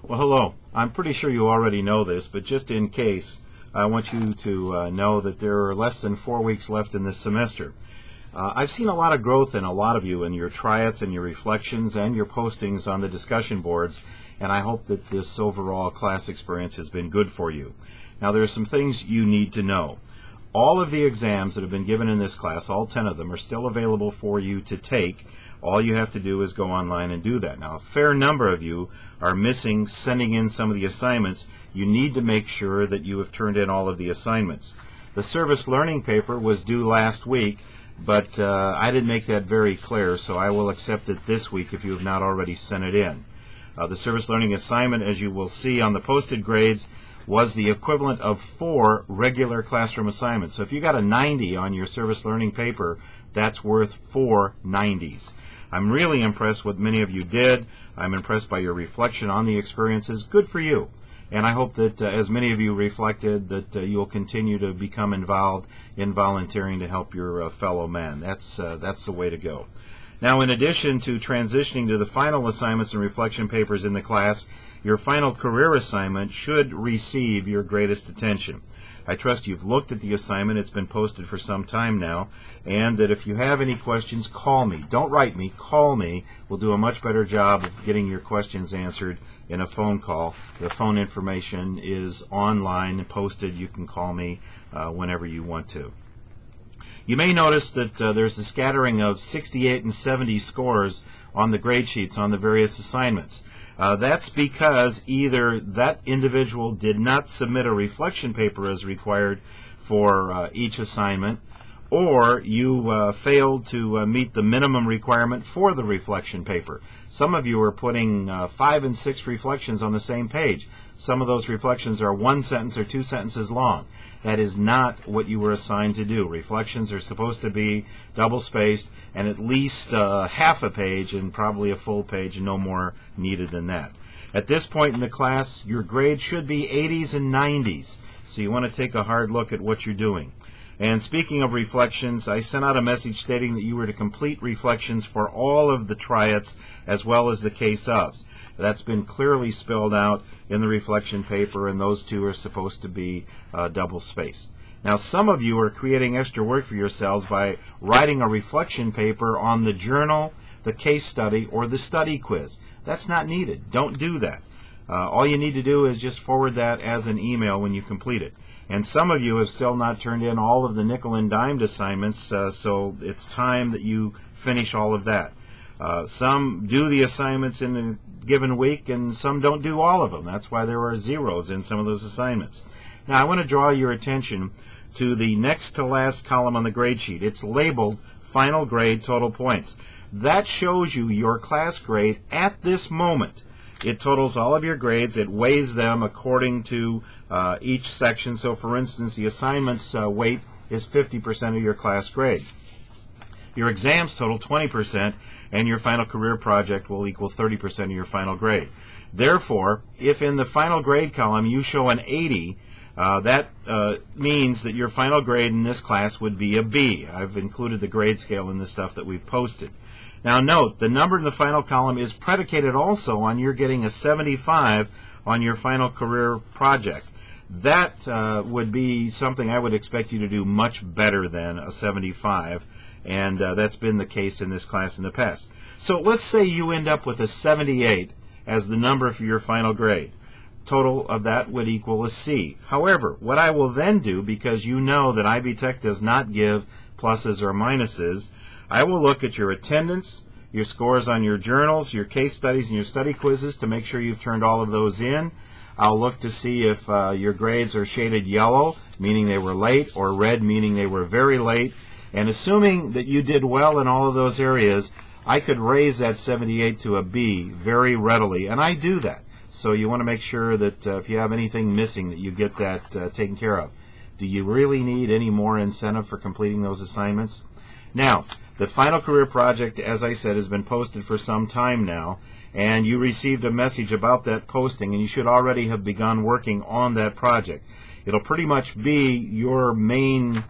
Well, hello. I'm pretty sure you already know this, but just in case, I want you to know that there are less than 4 weeks left in this semester. I've seen a lot of growth in a lot of you in your tryouts and your reflections and your postings on the discussion boards, and I hope that this overall class experience has been good for you. Now, there are some things you need to know. All of the exams that have been given in this class, all 10 of them, are still available for you to take. All you have to do is go online and do that. Now, a fair number of you are missing sending in some of the assignments. You need to make sure that you have turned in all of the assignments. The service learning paper was due last week, but I didn't make that very clear, so I will accept it this week if you have not already sent it in. The service learning assignment, as you will see on the posted grades, was the equivalent of 4 regular classroom assignments. So if you got a 90 on your service learning paper, that's worth 4 90s. I'm really impressed with what many of you did. I'm impressed by your reflection on the experiences. Good for you. And I hope that as many of you reflected, that you'll continue to become involved in volunteering to help your fellow man. That's the way to go. Now, in addition to transitioning to the final assignments and reflection papers in the class, your final career assignment should receive your greatest attention. I trust you've looked at the assignment. It's been posted for some time now, and that if you have any questions, call me. Don't write me. Call me. We'll do a much better job of getting your questions answered in a phone call. The phone information is online and posted. You can call me whenever you want to. You may notice that there's a scattering of 68 and 70 scores on the grade sheets on the various assignments. That's because either that individual did not submit a reflection paper as required for each assignment, or you failed to meet the minimum requirement for the reflection paper. Some of you are putting 5 and 6 reflections on the same page. Some of those reflections are 1 sentence or 2 sentences long. That is not what you were assigned to do. Reflections are supposed to be double-spaced and at least half a page and probably a full page, and no more needed than that. At this point in the class, your grade should be 80s and 90s, so you want to take a hard look at what you're doing. And speaking of reflections, I sent out a message stating that you were to complete reflections for all of the tryouts as well as the case-ofs. That's been clearly spelled out in the reflection paper, and those two are supposed to be double-spaced. Now, some of you are creating extra work for yourselves by writing a reflection paper on the journal, the case study, or the study quiz. That's not needed. Don't do that. All you need to do is just forward that as an email when you complete it. And some of you have still not turned in all of the nickel and dimed assignments, so it's time that you finish all of that. Some do the assignments in a given week, and some don't do all of them. That's why there are zeros in some of those assignments. Now, I want to draw your attention to the next to last column on the grade sheet. It's labeled Final Grade Total Points. That shows you your class grade at this moment. It totals all of your grades. It weighs them according to each section. So, for instance, the assignments weight is 50% of your class grade. Your exams total 20%, and your final career project will equal 30% of your final grade. Therefore, if in the final grade column you show an 80, that means that your final grade in this class would be a B. I've included the grade scale in the stuff that we've posted. Now note, the number in the final column is predicated also on your getting a 75 on your final career project. That would be something I would expect you to do much better than a 75, and that's been the case in this class in the past. So let's say you end up with a 78 as the number for your final grade. Total of that would equal a C. However, what I will then do, because you know that IB Tech does not give pluses or minuses, I will look at your attendance, your scores on your journals, your case studies, and your study quizzes to make sure you've turned all of those in. I'll look to see if your grades are shaded yellow, meaning they were late, or red, meaning they were very late. And assuming that you did well in all of those areas, I could raise that 78 to a B very readily, and I do that. So you want to make sure that if you have anything missing, that you get that taken care of. Do you really need any more incentive for completing those assignments? Now, the final career project, as I said, has been posted for some time now, and you received a message about that posting, and you should already have begun working on that project. It'll pretty much be your main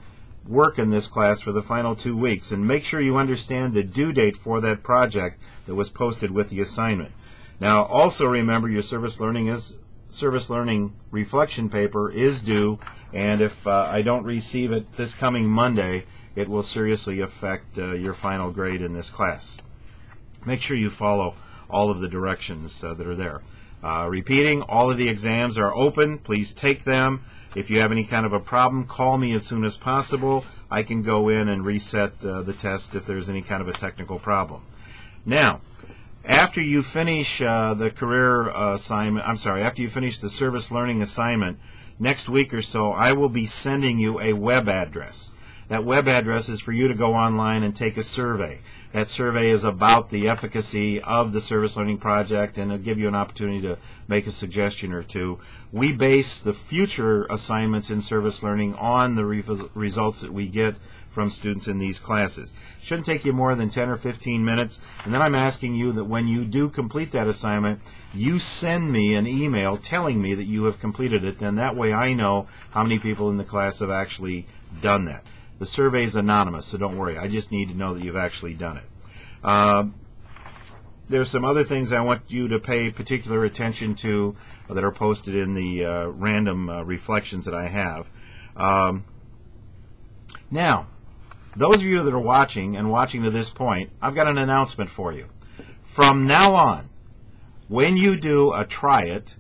work in this class for the final 2 weeks, and make sure you understand the due date for that project that was posted with the assignment. Now, also remember your service learning reflection paper is due, and if I don't receive it this coming Monday, it will seriously affect your final grade in this class. Make sure you follow all of the directions that are there. Repeating, all of the exams are open. Please take them. If you have any kind of a problem, call me as soon as possible. I can go in and reset the test if there's any kind of a technical problem. Now, after you finish the career assignment, after you finish the service learning assignment, next week or so, I will be sending you a web address. That web address is for you to go online and take a survey. That survey is about the efficacy of the service learning project, and it'll give you an opportunity to make a suggestion or two. We base the future assignments in service learning on the results that we get from students in these classes. It shouldn't take you more than 10 or 15 minutes, and then I'm asking you that when you do complete that assignment, you send me an email telling me that you have completed it. Then that way I know how many people in the class have actually done that. The survey is anonymous, so don't worry. I just need to know that you've actually done it. There's some other things I want you to pay particular attention to that are posted in the random reflections that I have. Now, those of you that are watching to this point, I've got an announcement for you. From now on, when you do a try-it,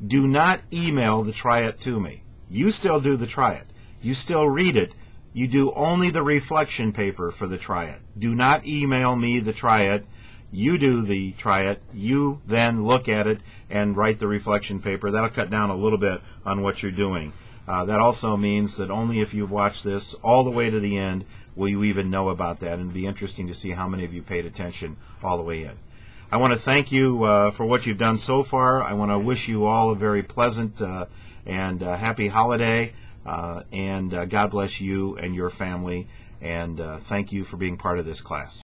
do not email the try-it to me. You still do the try-it. You still read it. You do only the reflection paper for the try-it. Do not email me the try-it. You do the try-it. You then look at it and write the reflection paper. That'll cut down a little bit on what you're doing. That also means that only if you've watched this all the way to the end will you even know about that, and it'll be interesting to see how many of you paid attention all the way in. I want to thank you for what you've done so far. I want to wish you all a very pleasant and happy holiday. And God bless you and your family, and thank you for being part of this class.